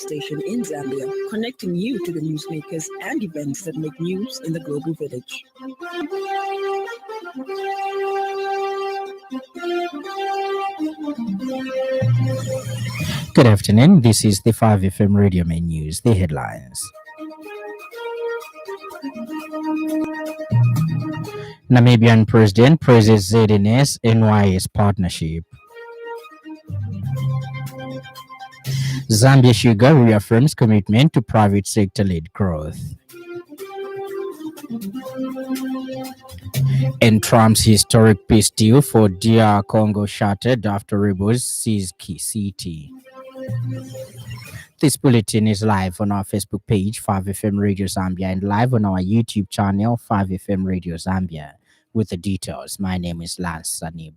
station in Zambia, connecting you to the newsmakers and events that make news in the global village. Good afternoon. This is the 5FM Radio Main News. The headlines. Namibian President praises ZNS-NYS partnership. Zambia Sugar reaffirms commitment to private sector-led growth. And Trump's historic peace deal for DR Congo shattered after rebels seized key city. This bulletin is live on our Facebook page, 5FM Radio Zambia, and live on our YouTube channel, 5FM Radio Zambia. With the details, my name is Lance Sannie.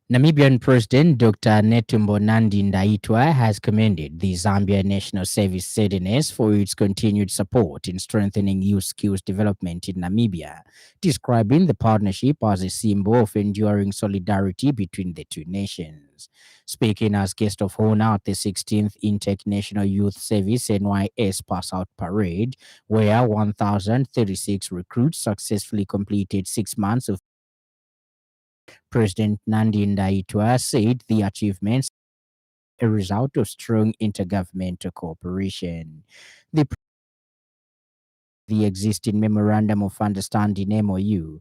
Namibian President Dr. Netumbo Nandi-Ndaitwah has commended the Zambia National Service ZNS for its continued support in strengthening youth skills development in Namibia, describing the partnership as a symbol of enduring solidarity between the two nations. Speaking as guest of honor at the 16th Intake National Youth Service NYS Pass-Out Parade, where 1,036 recruits successfully completed 6 months of President Nandi-Ndaitwah said the achievements are a result of strong intergovernmental cooperation. The existing Memorandum of Understanding MOU,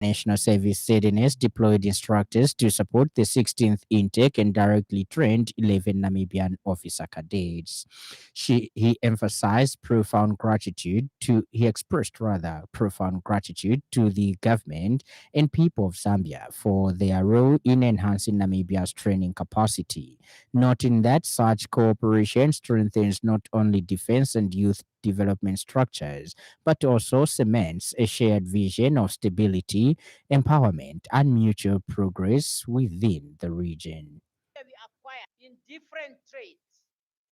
National Service ZNS deployed instructors to support the 16th intake and directly trained 11 Namibian officer cadets. He expressed profound gratitude to the government and people of Zambia for their role in enhancing Namibia's training capacity, noting that such cooperation strengthens not only defense and youth development structures, but also cements a shared vision of stability, empowerment, and mutual progress within the region. We acquire in different trades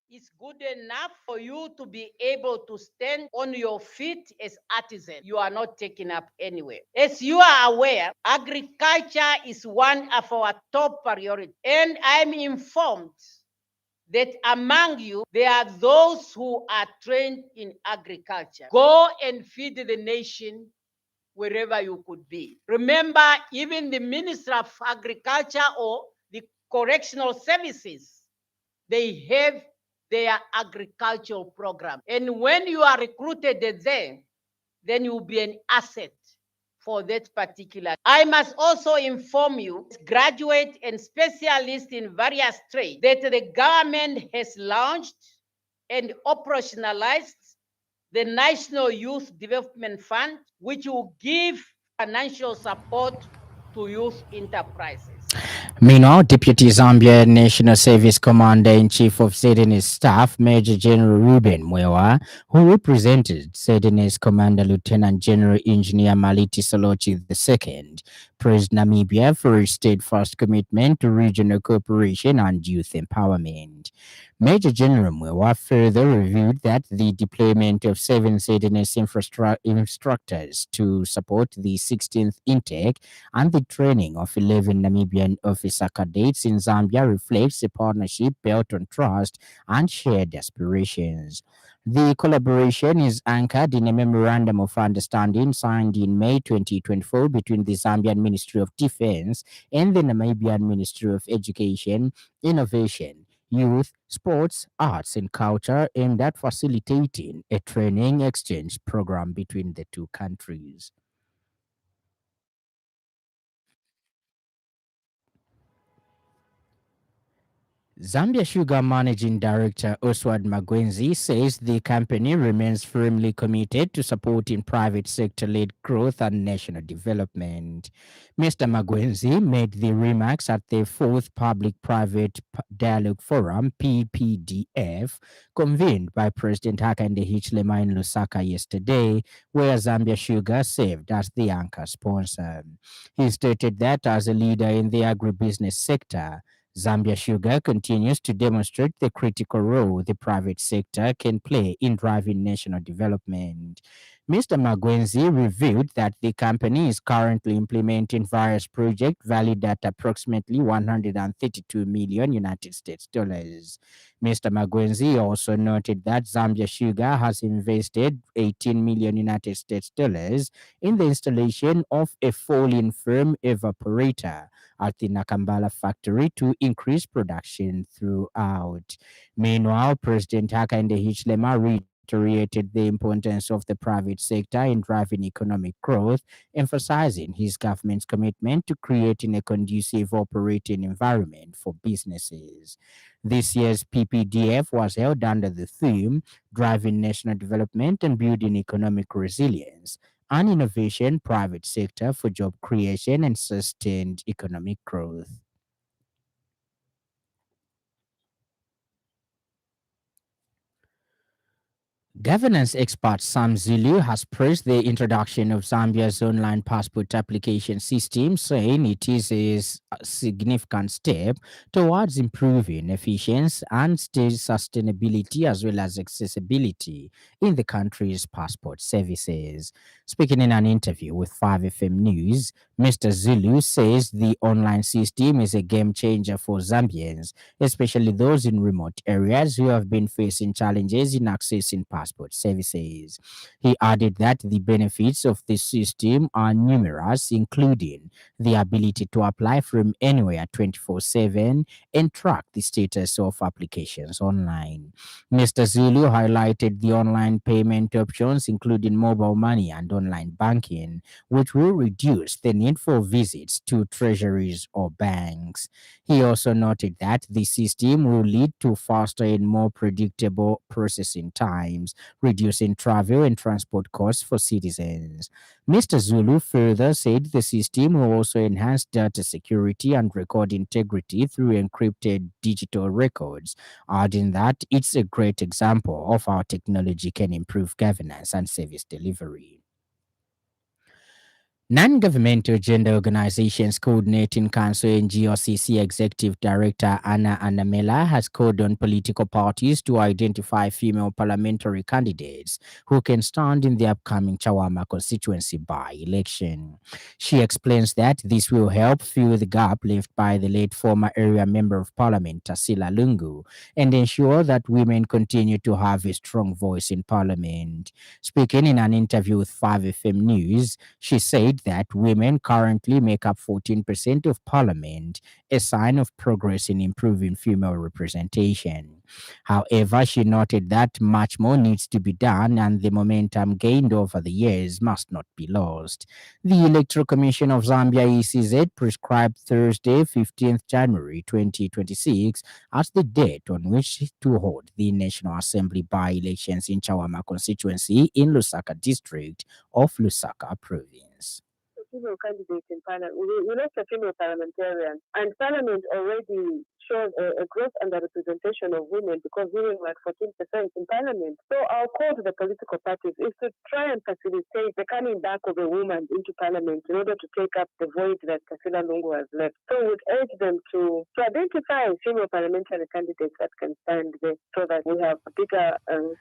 is good enough for you to be able to stand on your feet as artisans. You are not taken up anywhere. As you are aware, agriculture is one of our top priorities, and I'm informed that among you, there are those who are trained in agriculture. Go and feed the nation wherever you could be. Remember, even the Minister of Agriculture or the Correctional Services, they have their agricultural program. And when you are recruited there, then you will be an asset for that particular. I must also inform you, graduate and specialists in various trades, that the government has launched and operationalized the National Youth Development Fund, which will give financial support to youth enterprises. Meanwhile, Deputy Zambia National Service Commander-in-Chief of ZNS Staff, Major General Ruben Mwewa, who represented ZNS Commander Lieutenant General Engineer Maliti Solochi II, praised Namibia for its steadfast commitment to regional cooperation and youth empowerment. Major General Mwewa further revealed that the deployment of 7 ZNS instructors to support the 16th intake and the training of 11 Namibian officer cadets in Zambia reflects a partnership built on trust and shared aspirations. The collaboration is anchored in a Memorandum of Understanding signed in May 2024 between the Zambian Ministry of Defense and the Namibian Ministry of Education, Innovation, Youth, Sports, Arts and Culture, aimed at facilitating a training exchange program between the two countries. Zambia Sugar Managing Director Oswald Magwenzi says the company remains firmly committed to supporting private sector-led growth and national development. Mr. Magwenzi made the remarks at the 4th Public-Private Dialogue Forum, PPDF, convened by President Hakainde Hichilema in Lusaka yesterday, where Zambia Sugar served as the anchor sponsor. He stated that as a leader in the agribusiness sector, Zambia Sugar continues to demonstrate the critical role the private sector can play in driving national development. Mr. Magwenzi revealed that the company is currently implementing various projects valued at approximately 132 million United States dollars. Mr. Magwenzi also noted that Zambia Sugar has invested 18 million United States dollars in the installation of a falling firm evaporator at the Nakambala factory to increase production throughout. Meanwhile, President Hakainde Hichilema reiterated the importance of the private sector in driving economic growth, emphasizing his government's commitment to creating a conducive operating environment for businesses. This year's PPDF was held under the theme Driving National Development and Building Economic Resilience, an innovation private sector for job creation and sustained economic growth. Governance expert Sam Zulu has praised the introduction of Zambia's online passport application system, saying it is a significant step towards improving efficiency and state sustainability as well as accessibility in the country's passport services. Speaking in an interview with 5FM News, Mr. Zulu says the online system is a game changer for Zambians, especially those in remote areas who have been facing challenges in accessing passport services. He added that the benefits of this system are numerous, including the ability to apply from anywhere 24/7 and track the status of applications online. Mr. Zulu highlighted the online payment options, including mobile money and online banking, which will reduce the need for visits to treasuries or banks. He also noted that the system will lead to faster and more predictable processing times, reducing travel and transport costs for citizens. Mr. Zulu further said the system will also enhance data security and record integrity through encrypted digital records, adding that it's a great example of how technology can improve governance and service delivery. Non-governmental gender organizations coordinating council and GRCC Executive Director Anna Anamela has called on political parties to identify female parliamentary candidates who can stand in the upcoming Chawama constituency by-election. She explains that this will help fill the gap left by the late former area member of parliament Tarsila Lungu and ensure that women continue to have a strong voice in parliament. Speaking in an interview with 5FM News, she said that women currently make up 14% of parliament, a sign of progress in improving female representation. However, she noted that much more needs to be done and the momentum gained over the years must not be lost. The Electoral Commission of Zambia ECZ prescribed Thursday, 15th January 2026 as the date on which to hold the National Assembly by-elections in Chawama constituency in Lusaka district of Lusaka province. Female candidate in parliament. We lost a female parliamentarian, and parliament already shows a gross underrepresentation of women because women were at 14% in parliament. So our call to the political parties is to try and facilitate the coming back of a woman into parliament in order to take up the void that Tarsila Lungu has left. So we would urge them to identify female parliamentary candidates that can stand there so that we have a bigger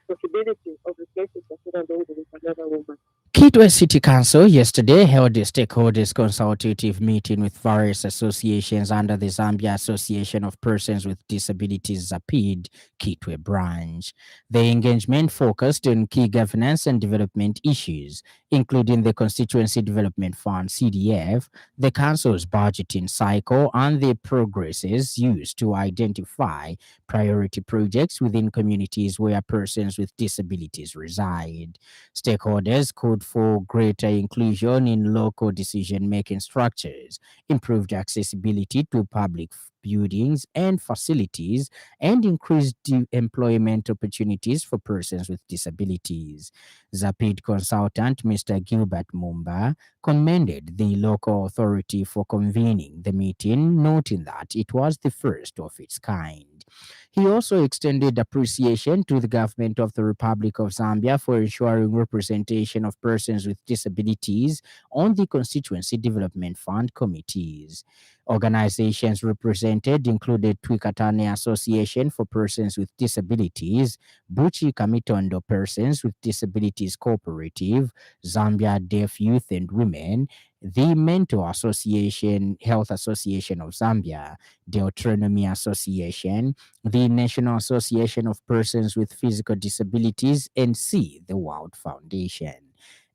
possibility of replacing Tarsila Lungu with another woman. Kitwe City Council yesterday held a stakeholders consultative meeting with various associations under the Zambia Association of Persons with Disabilities ZAPID Kitwe branch. The engagement focused on key governance and development issues, including the Constituency Development Fund CDF, the council's budgeting cycle, and the progresses used to identify priority projects within communities where persons with disabilities reside. Stakeholders called for greater inclusion in local decision-making structures, improved accessibility to public buildings and facilities, and increased employment opportunities for persons with disabilities. ZAPID consultant Mr. Gilbert Mumba commended the local authority for convening the meeting, noting that it was the first of its kind. He also extended appreciation to the government of the Republic of Zambia for ensuring representation of persons with disabilities on the Constituency Development Fund committees. Organizations represented included Twikatane Association for Persons with Disabilities, Buchi Kamitondo Persons with Disabilities Cooperative, Zambia Deaf Youth and Women, the Mentor Association, Health Association of Zambia, the Autonomy Association, the National Association of Persons with Physical Disabilities, and C, the World Foundation.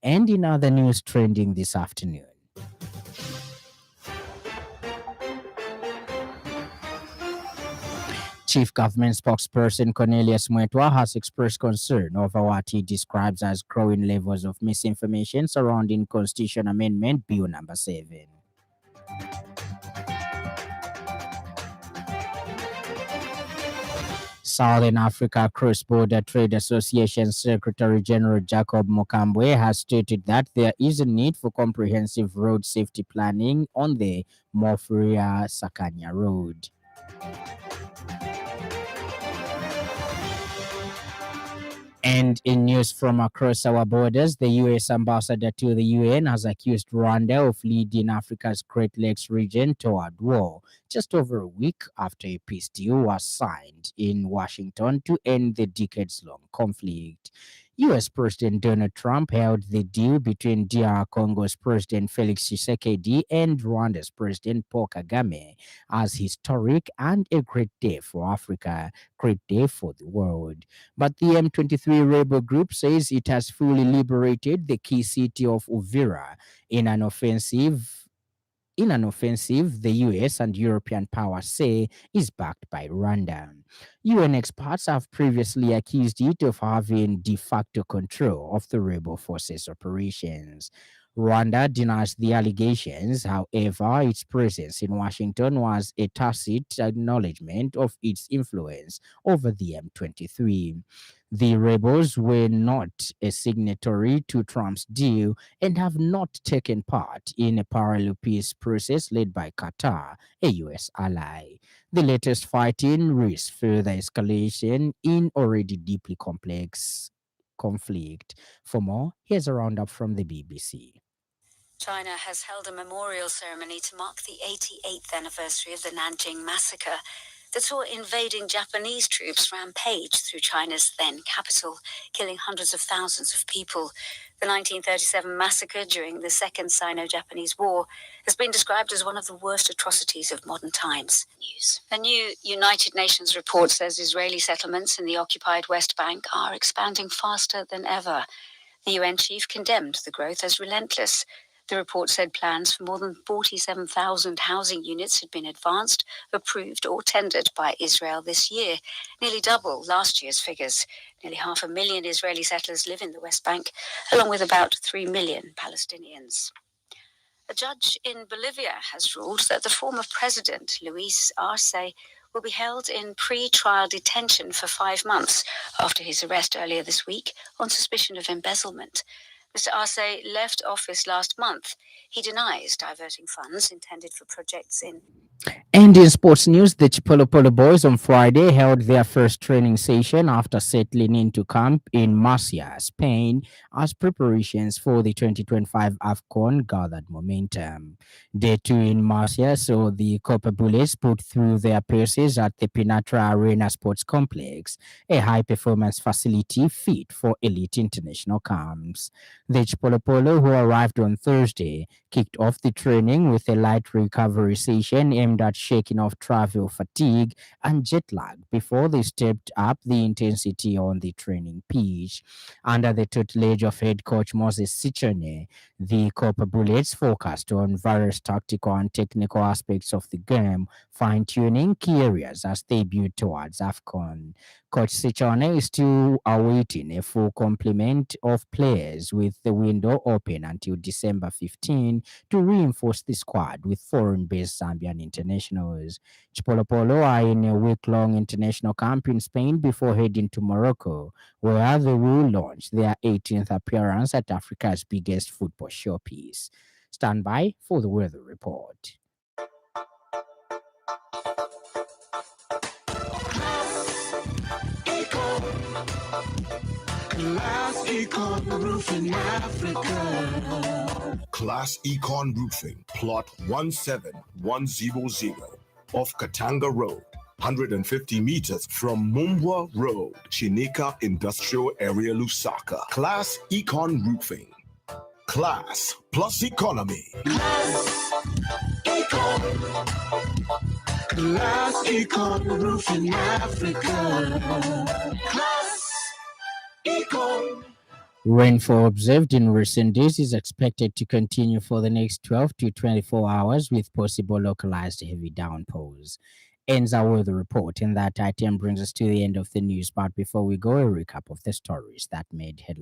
And in other news trending this afternoon, Chief Government Spokesperson Cornelius Mwetwa has expressed concern over what he describes as growing levels of misinformation surrounding Constitution Amendment Bill number 7. Southern Africa Cross-Border Trade Association Secretary General Jacob Mokambwe has stated that there is a need for comprehensive road safety planning on the Mofuria-Sakanya Road. And in news from across our borders, the U.S. ambassador to the UN has accused Rwanda of leading Africa's Great Lakes region toward war, just over a week after a peace deal was signed in Washington to end the decades-long conflict. U.S. President Donald Trump hailed the deal between DR Congo's President Felix Tshisekedi and Rwanda's President Paul Kagame as historic and a great day for Africa, great day for the world. But the M23 rebel group says it has fully liberated the key city of Uvira in an offensive the US and European powers say is backed by Rwanda. UN experts have previously accused it of having de facto control of the rebel forces' operations. Rwanda denies the allegations, however, its presence in Washington was a tacit acknowledgement of its influence over the M23. The rebels were not a signatory to Trump's deal and have not taken part in a parallel peace process led by Qatar, a U.S. ally. The latest fighting risks further escalation in already deeply complex conflict. For more, here's a roundup from the BBC. China has held a memorial ceremony to mark the 88th anniversary of the Nanjing massacre that saw invading Japanese troops rampage through China's then capital, killing hundreds of thousands of people. The 1937 massacre during the Second Sino-Japanese War has been described as one of the worst atrocities of modern times. A new United Nations report says Israeli settlements in the occupied West Bank are expanding faster than ever. The UN chief condemned the growth as relentless. The report said plans for more than 47,000 housing units had been advanced, approved or tendered by Israel this year, nearly double last year's figures. Nearly 500,000 Israeli settlers live in the West Bank, along with about 3 million Palestinians. A judge in Bolivia has ruled that the former president, Luis Arce, will be held in pre-trial detention for 5 months after his arrest earlier this week on suspicion of embezzlement. Mr. Arce left office last month. He denies diverting funds intended for projects in... And in sports news, the Chipolopolo boys on Friday held their first training session after settling into camp in Murcia, Spain, as preparations for the 2025 AFCON gathered momentum. Day 2 in Murcia saw the Copper Bullets put through their paces at the Pinatra Arena Sports Complex, a high-performance facility fit for elite international camps. The Chipolopolo, who arrived on Thursday, kicked off the training with a light recovery session aimed at shaking off travel fatigue and jet lag before they stepped up the intensity on the training pitch. Under the tutelage of head coach Moses Sichone, the Copper Bullets focused on various tactical and technical aspects of the game, fine-tuning key areas as they build towards AFCON. Coach Sichone is still awaiting a full complement of players, with the window open until December 15 to reinforce the squad with foreign-based Zambian internationals. Chipolopolo are in a week-long international camp in Spain before heading to Morocco, where they will launch their 18th appearance at Africa's biggest football showpiece. Stand by for the weather report. Class Econ Roofing Africa. Class Econ Roofing, plot 17100 off Katanga Road, 150 meters from Mumbwa Road, Chinika Industrial Area, Lusaka. Class Econ Roofing. Class plus economy. Class Econ Roofing Africa. Class Econ. Rainfall observed in recent days is expected to continue for the next 12 to 24 hours with possible localized heavy downpours. Ends our weather report, and that item brings us to the end of the news. But before we go, a recap of the stories that made headlines.